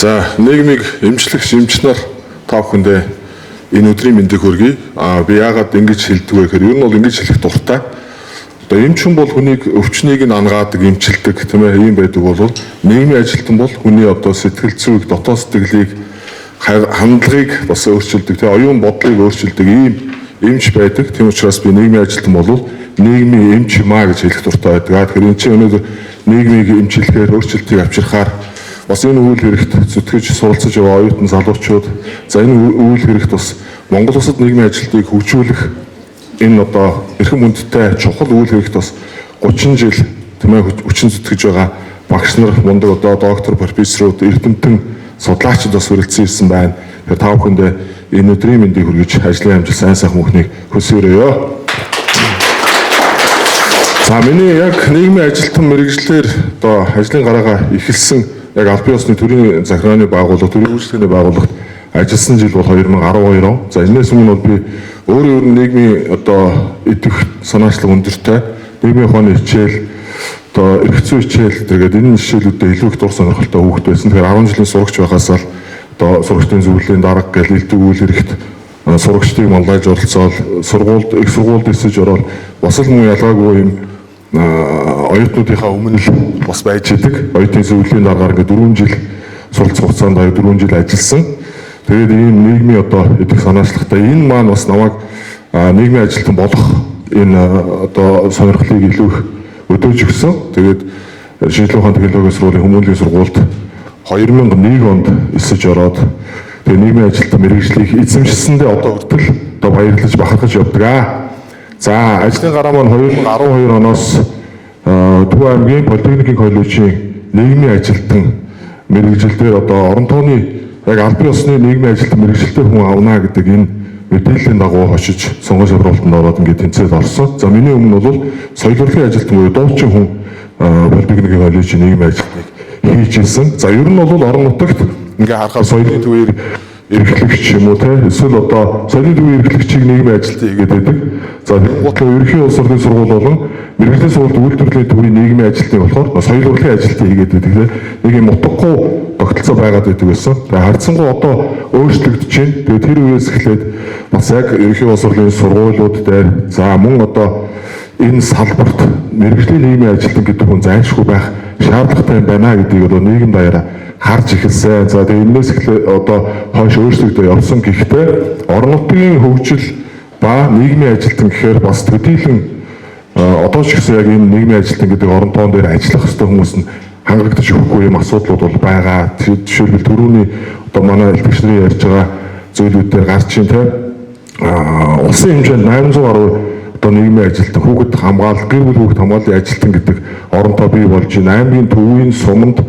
За нийгмийг эмчлэх шимчнэр та бүхэндээ энэ өдрийн мэндийг хүргэе. Би яагаад ингэж хэлдэг вэ гэхээр ер нь бол ингэж хэлэх дуртай. Одоо эмч хүн бол хүнийг өвчнийг нь ангаадаг, эмчилдэг тийм ээ ийм байдаг бол нийгмийн ажилтан бол хүний одоо сэтгэл зүйг, дотоод сэтгэлийг, хандлагыг бас өөрчилдөг, тийм оюун бодлыг өөрчилдөг ийм эмч байдаг. Тийм учраас би нийгмийн ажилтан бол нийгмийн эмч юмаа гэж хэлэх дуртай байдаг. Тэгэхээр энэ чинь өнөөдөр нийгмийг эмчилгээр өөрчлөлтийг авчирхаар бас энэ үйл хэрэгт зүтгэж суралцж яваа оюутан залуучууд за энэ үйл хэрэгт бас Монгол улсад нийгмийн ажилтныг хөгжүүлэх энэ одоо эрхэм хүндтэй чухал үйл хэрэгт бас 30 жил тийм ээ хүчин зүтгэж байгаа багш нар мундаг одоо доктор профессорууд эрдэмтэн судлаачид бас хүрэлцэн ирсэн байна. Тэгэхээр та бүхэндээ энэ өдрийн мэндийг хүргэж ажлын амжилт сайн сайхан бүхнийг хүсээрээ. За миний яг нийгмийн ажилтан мэргэжлэр одоо ажлын гараагаа эхэлсэн яг аль бие усны төрийн захиргааны байгууллага, төрийн үйлчлэгээний байгууллагт ажилласан жил бол 2012 он. За энэс өмнө бол би өөрөө нийгмийн одоо идэх санаачлаг өндөртэй нийгмийн ухааны хичээл одоо эрх зүйн хичээл тэгээд энэ хичээлүүдэд илүү их дур сонирхолтой хүүхэд байсан. Тэгэхээр 10 жилийн сурагч байхаас л одоо сурагчдын зөвлөлийн дарга гэл элдэг үйл хэрэгт сурагчдыг манлайж оролцоод их сургуульд эсэж ороод бас л муу ялгаагүй юм оюутнуудынхаа өмнө л бас байж идэг. Оюутны зөвлөлийн дараагаар ингээд 4 жил суралцах хугацаанд 4 жил ажилласан. Тэгээд ийм нийгмийн одоо идэх санаачлагтай энэ маань бас намайг нийгмийн ажилтан болох энэ одоо сонирхлыг илүү их өдөөж өгсөн. Тэгээд шинжлэх ухааны технологийн сургуулийн хүмүүнлэгийн сургуульд 2001 онд эсэж ороод тэгээд нийгмийн ажилтан мэргэжлийг эзэмшсэндээ одоо хүртэл одоо баярлаж бахархаж явдаг. За ажлын гараа маань 2012 оноос Төв аймгийн Политехникийн коллежийн нийгмийн ажилтан мэргэжилтээр одоо орон тооны яг аль бие усны нийгмийн ажилтан мэргэжилтээр хүн авна гэдэг энэ мэдээллийн дагуу хошиж сонгон шалралтанд ороод ингээд тэнцээд орсон. За миний өмнө бол соёл урлагийн ажилтан буюу дуучин хүн Политехникийн коллежийн нийгмийн ажилтныг хийж ирсэн. За ер нь бол орон нутагт ингээд харахаар соёлын төвээр эрхлэгч юм уу те эсвэл одоо соёлын төвийн эрхлэгчийг нийгмийн ажилтан хийгээд байдаг. За гутлаа ерөнхий улс орны сургууль болон мэргэжлийн сургуульд үйлдвэрлэлийн төвийн нийгмийн ажилтныг болохоор соёл урлагийн ажилтан хийгээд байдаг те нэг юм утгагүй тогтолцоо байгаад байдаг байсан. Тэгээ хардсангуй одоо өөрчлөгдөж байна. Тэгээ тэр үеэс эхлээд бас яг ерөнхий улс орны сургуулиуд дээр за мөн одоо энэ салбарт мэргэжлийн нийгмийн ажилтан гэдэг хүн зайлшгүй байх шаардлагатай юм байна гэдгийг одоо нийгэм даяараа харж эхэлсэн. За тэгээ энэс эхлээд одоо хойш өөрчлөгдөж явсан. Гэхдээ орон нутгийн хөгжил ба нийгмийн ажилтан гэхээр бас төдийлөн одоо ч гэсэн яг энэ нийгмийн ажилтан гэдэг орон тоон дээр ажиллах ёстой хүмүүс нь хангагдаж өгөхгүй юм асуудлууд бол байгаа. Жишээлбэл түрүүний одоо манай элбэгч нарын ярьж байгаа зүйлүүд дээр гарч ийн те улсын хэмжээнд 800 гаруй одоо нийгмийн ажилтан хүүхэд хамгаалалт, гэр бүл хүүхэд хамгааллын ажилтан гэдэг оронтой бий болж байна. Аймгийн төвийн суманд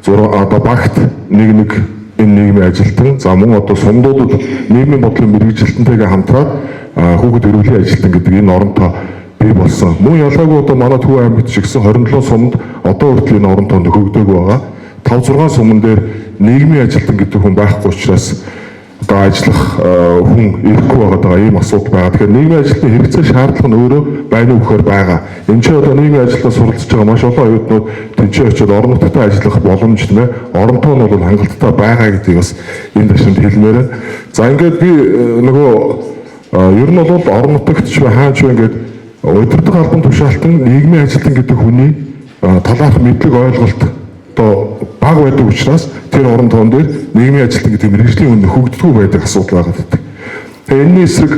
одоо багт нэг энэ нийгмийн ажилтан за мөн одоо сумдуудад нийгмийн бодлогын мэргэжилтэнтэйгээ хамтраад хүүхэд эрүүлийн ажилтан гэдэг энэ оронтой бий болсон. Мөн ялгаагүй одоо манай Төв аймагт ч гэсэн 27 сумд одоо хүртэл энэ орон тоонд хөгдөг байгаа. 5-6 суман дээр нийгмийн ажилтан гэдэг хүн байхгүй учраас одоо ажиллах хүн ирэхгүй байгаа ийм асуудал байгаа. Тэгэхээр нийгмийн ажилтны хэрэгцээ шаардлага нь өөрөө байна уу гэхээр байгаа. Энэ ч одоо нийгмийн ажилтнаар суралцж байгаа маш олон оюутнууд тэнцээ очиод орон нутагт ажиллах боломж нэ орон тоо нь бол хангалттай байгаа гэдгийг бас энэ ташинд хэлмээр байна. За ингээд би нөгөө ер нь бол орон нутагт ч хаач ингээд удирдах албан тушаалтан нийгмийн ажилтан гэдэг хүний талаарх мэдлэг ойлголт одоо бага байдаг учраас тэр орон тоон дээр нийгмийн ажилтан гэдэг мэргэжлийн үнэ хөгждөггүй байдаг асуудал байгаа гэдэг. Тэгээ энэний эсрэг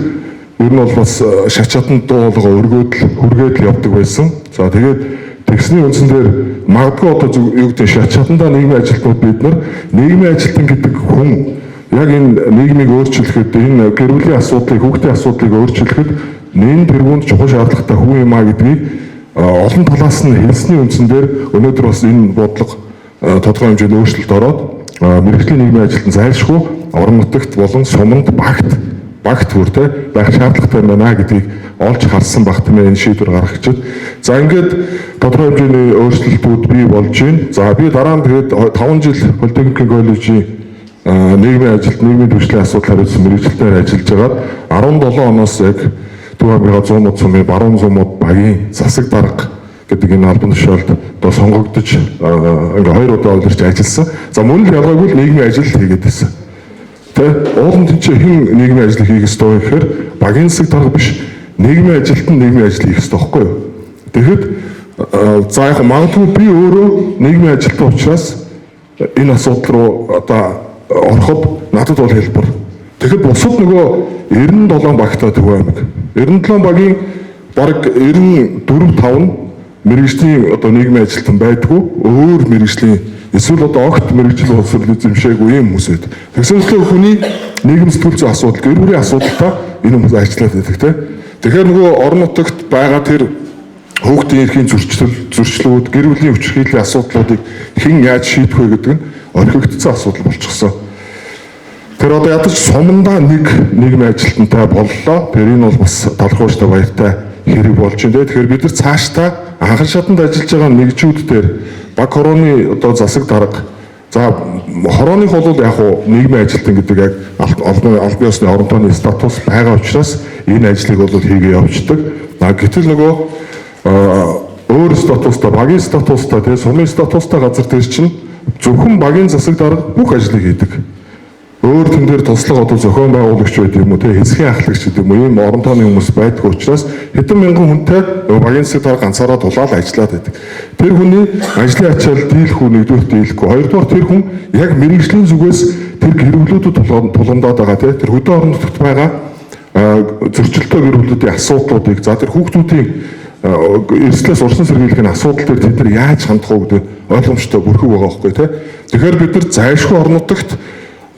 ер нь бол бас шат чаданд дуулга хүргээд л явдаг байсан. За тэгээд тэгсний үндсэн дээр магадгүй одоо юу гэдэг шат чадандаа нийгмийн ажилтнууд бид нар нийгмийн ажилтан гэдэг хүн яг энэ нийгмийг өөрчлөхөд энэ гэр бүлийн асуудлыг, хүүхдийн асуудлыг өөрчлөхөд нэн тэргуунд чухал шаардлагатай хүн юм а гэдгийг олон талаас нь хэлсний үндсэн дээр өнөөдөр бас энэ бодлого тодорхой хэмжээнд өөрчлөлт ороод мэргэжлийн нийгмийн ажилтан зайлшгүй орон нутагт болон суманд багт хүртэй байх шаардлагатай байна гэдгийг олж харсан баг тийм энэ шийдвэр гаргахчид. За ингээд тодорхой хэмжээний өөрчлөлтүүд бий болж байна. За би дараа нь тэгээд 5 жил Политехникийн коллежийн нийгмийн ажилт, нийгмийн түвшлийн асуудал хариуцсан мэргэжилтээр ажиллаж байгаад 17 оноос яг Төв аймгийн 100 сумын баруун сумууд багийн засаг дарга гэдэг энэ албан тушаалд одоо сонгогдож ингээ 2 удаа удирч ажилласан. За мөн л ялгаагүй нийгмийн ажил хийгээд байсан. Тэ уулын тэнцээ хэн нийгмийн ажил хийх ёстой вэ гэхээр багийн засаг дарга биш нийгмийн ажилтан нийгмийн ажил хийх ёстой байхгүй юу? Тэгэхэд за яг магадгүй би өөрөө нийгмийн ажилтан учраас энэ асуудал руу одоо ороход надад бол хэлбэр. Тэгэхэд бусад нөгөө 97 багтаа Төв аймаг. 97 багийн бараг 94-5 нь мэрэгжлийн одоо нийгмийн ажилтан байдгүй, өөр мэрэгжлийн эсвэл одоо огт мэрэгжил боловсрол эзэмшээгүй юм хүмүүс байд. Тэгсэнчлэн хүний нийгэм сэтгэл зүйн асуудал, гэр бүлийн асуудалтай энэ хүмүүс ажиллаад байдаг тийм. Тэгэхээр нөгөө орон нутагт байгаа тэр хүүхдийн эрхийн зөрчлүүд, гэр бүлийн хүчирхийллийн асуудлуудыг хэн яаж шийдэх вэ гэдэг нь орхигдсон асуудал болчихсон. Тэр одоо ядаж сумандаа нэг нийгмийн ажилтнтай боллоо. Тэр энэ бол бас талхууштай баяртай хэрэг болж байна. Тэгэхээр бид нар цаашдаа анхан шатанд ажиллаж байгаа нэгжүүд дээр баг хорооны одоо засаг дарга за хорооных бол яг хуу нийгмийн ажилтан гэдэг яг албан ёсны орон тооны статус байгаа учраас энэ ажлыг бол хийгээ явуулдаг. Гэтэл нөгөө өөр статустай, багийн статустай, тэгээ сумын статустай газар дээр чинь зөвхөн багийн засаг дарга бүх ажлыг хийдэг. Өөр тэн дээр туслах одоо зохион байгуулагч байд юм уу, тэгээ хэсгийн ахлагч гэдэг юм уу, ийм орон тооны хүмүүс байдаг учраас хэдэн мянган хүнтэй багийн засаг дарга ганцаараа тулаад ажиллаад байдаг. Тэр хүний ажлын ачаал дийлэх үү, нэгдүгээр дийлэхгүй. Хоёрдугаар тэр хүн яг мэрэгжлийн зүгээс тэр гэр бүлүүдэд тулгамдаад байгаа тэр хөдөө орон нутагт байгаа зөрчилтэй гэр бүлүүдийн асуудлуудыг за тэр хүүхдүүдийн эрсдлээс урсан сэргийлэх асуудал дээр тэд нар яаж хандах вэ гэдэг ойлгомжтой бүрхэг байгаа байхгүй тий. Тэгэхээр бид нар зайлшгүй орон нутагт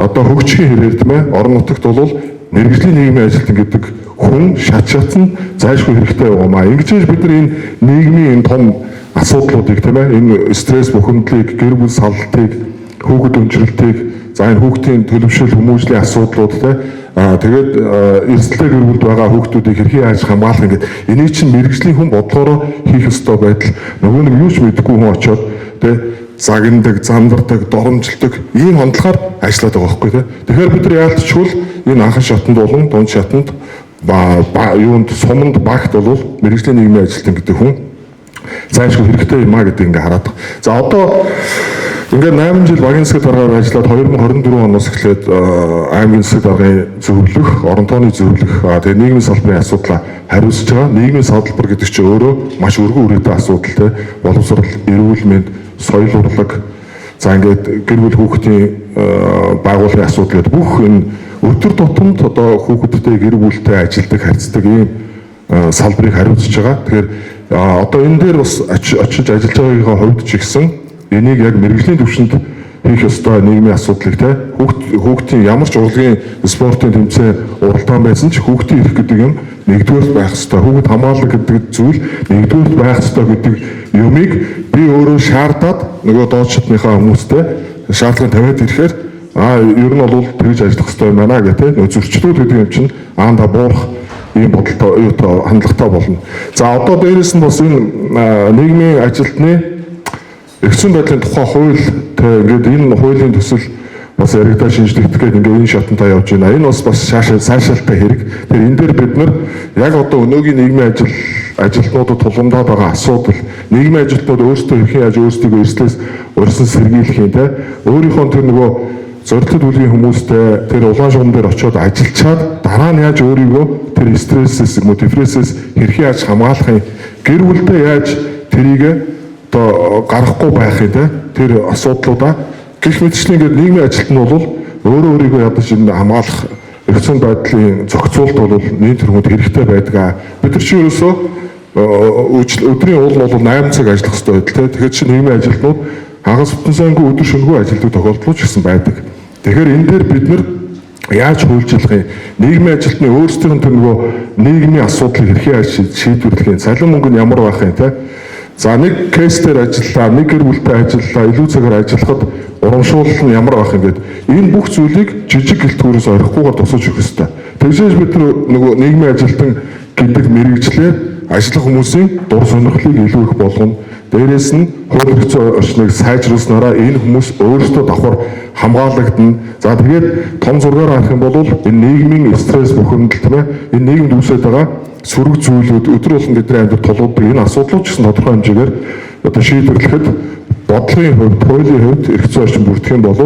одоо хөгжихийн хэрээр тийм ээ орон нутагт бол мэрэгжлийн нийгмийн ажилтан гэдэг хүн шатн зайлшгүй хэрэгтэй байгаамаа. Ингэж бид нар энэ нийгмийн энэ том асуудлуудыг тийм ээ энэ стресс бухимдлыг, гэр бүл саллтыг, хүүхэд өнчрөлтийг, за энэ хүүхдийн төлөвшөл хүмүүжлийн асуудлууд тийм тэгээд эрсдэлтэй гэр бүлд байгаа хүүхдүүдийг хэрхэн яаж хамгаалах ингээд энийг чинь мэрэгжлийн хүн бодлогоор хийх ёстой байдал нөгөө нэг юу ч мэдэхгүй хүн очоод тийм загнадаг, замдардаг, доромжилдог ийм хандлагаар ажилладаг байгаа байхгүй тийм. Тэгэхээр бид нар яалтчгүй энэ анхан шатанд болон дунд шатанд юунд суманд багт бол мэрэгжлийн нийгмийн ажилтан гэдэг хүн зайлшгүй хэрэгтэй юм а гэдэг ингээ хараад. За одоо ингээд 8 жил багийн засаг даргаар ажиллаад 2024 оноос эхлээд аймгийн засаг даргын зөвлөх, орон тооны зөвлөх, тэгээ нийгмийн салбарын асуудлаа хариуцж байгаа. Нийгмийн салбар гэдэг чинь өөрөө маш өргөн үрээтэй асуудал те. Боловсрол, эрүүл мэнд, соёл урлаг, за ингээд гэр бүл хүүхдийн байгууллагын асуудал гэдэг бүх энэ өдөр тутамд одоо хүүхэдтэй гэр бүлтэй ажилдаг, харьцдаг ийм салбарыг хариуцж байгаа. Тэгэхээр одоо энэ дээр бас очиж ажиллаж байгаагийн хувьд ч ихсэн энийг яг мэрэгжлийн түвшинд хийх ёстой нийгмийн асуудлыг те хүүхдийн ямар ч урлагийн спортын тэмцээн уралдаан байсан ч хүүхдийн эрх гэдэг юм нэгдүгээр байх ёстой. Хүүхэд хамгаалал гэдэг зүйл нэгдүгээр байх ёстой гэдэг юмыг би өөрөө шаардаад нөгөө доод шатныхаа хүмүүстэй шаардлага тавиад ирэхээр ер нь бол тэгж ажиллах ёстой юм байна гэх те нөгөө зөрчлүүд гэдэг юм чинь аанда буурах ийм бодолтой хандлагатай болно. За одоо дээрээс нь бас энэ нийгмийн ажилтны эрхцэн байдлын тухай хууль ингээд энэ хуулийн төсөл бас яригдаа шинжлэхдээ ингээд энэ шатантай явж байна. Энэ бас сайшаалтай хэрэг. Тэр энэ дээр бид нар яг одоо өнөөгийн нийгмийн ажилтнуудад тулгамдаад байгаа асуудал, нийгмийн ажилтнууд өөрсдөө хэрхэн яаж өөрсдийгөө эрслээс урьсан сэргийлэх юм те. Өөрийнхөө тэр нөгөө зорилттой үеийн хүмүүстэй тэр улаан шугам дээр очиод ажиллачаад дараа нь яаж өөрийгөө тэр стрессээс, депрессээс хэрхэн яаж хамгаалах юм, гэр бүлдээ яаж тэрийг гарахгүй байхыг тэр асуудлуудаа гэх мэтчлэн ингээд нийгмийн ажилт нь бол өөрийгөө ядаж энэ хамгаалах эрхцэн байдлын зохицуулт бол нийт төрөмөд хэрэгтэй байдаг. Бид нар чи ерөөсөө өдрийн уул нь бол 8 цаг ажиллах хэрэгтэй байдал. Тэгэхээр чи нийгмийн ажилтнууд хагас бүтэн сайнгүй өдөр шөнөгүй ажилладаг тохиолдол ч гэсэн байдаг. Тэгэхээр энэ дээр бид нар яаж хөлжүүлэх юм? Нийгмийн ажилтны өөрсдийн тэр нөгөө нийгмийн асуудлыг хэрхэн яаж шийдвэрлэх юм? Цалин мөнгө нь ямар байх юм те? За нэг кейс дээр ажиллаа, нэг гэр бүлтэй ажиллаа, илүү цагаар ажиллахад урамшуулал нь ямар байх юм гээд энэ бүх зүйлийг жижиг гэлтгүүрээс орхихгүйгээр тусаж өгөх ёстой. Тэгжээж бид нөгөө нийгмийн ажилтан гэдэг мэрэгчлэр ажиллах хүмүүсийн дур сонирхлыг илүү их болгоно. Дээрээс нь хууль эрх зүйн орчныг сайжруулснараа энэ хүмүүс өөрсдөө давхар хамгаалагдана. За тэгээд том зургаар харах юм бол энэ нийгмийн стресс бухимдал тийм ээ энэ нийгэмд үүсэж байгаа сөрөг зүйлүүд өдөр болгон бидний амьдралд тулгуудаг энэ асуудлууд ч гэсэн тодорхой хэмжээгээр одоо шийдвэрлэхэд бодлогын хувьд, хуулийн хувьд эрх зүйн орчин бүрдэх юм бол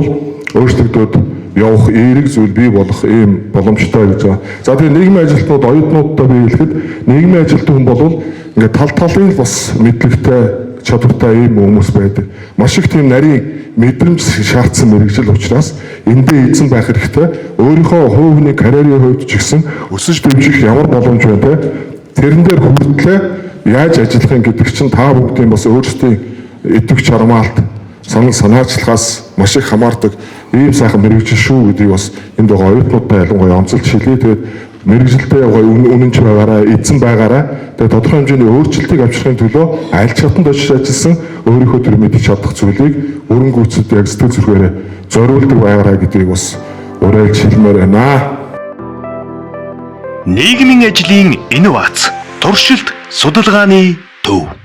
өөрчлөгдөд явах эерэг зүйл бий болох ийм боломжтой гэж байна. За тэгээ нийгмийн ажилтнууд оюутнуудтай бий хэлэхэд нийгмийн ажилтны хүн бол ингээд тал талын бас мэдлэгтэй чадвартай ийм хүмүүс байдаг. Маш их тийм нарийн мэдрэмж шаардсан мэргэжил учраас эндээ эзэн байх хэрэгтэй. Өөрийнхөө хувь хүний карьерийн хувьд ч гэсэн өсөж дэвжих ямар боломж байна те. Тэрэн дээр хүртлээ яаж ажиллахын гэдэг чинь та бүгдийн бас өөрсдийн идэвх чармаалт санаачлагаас маш их хамаардаг ийм сайхан мэргэжил шүү гэдгийг бас энд байгаа оюутнуудтай ялангуяа онцолж хэлье. Тэгээд мэргэжилтэй үнэнч байгаараа, эзэн байгаараа тэгээд тодорхой хэмжээний өөрчлөлтийг авчрахын төлөө аль чаданд очиж ажилласан өөрийнхөө төр мэдчих чадах зүйлийг өрн гүйцэд яг сэтгэл зүрхээрээ зориулдаг байгаараа гэдгийг бас уриалж хэлмээр байна. Нийгмийн ажлын инновац, туршилт, судалгааны төв.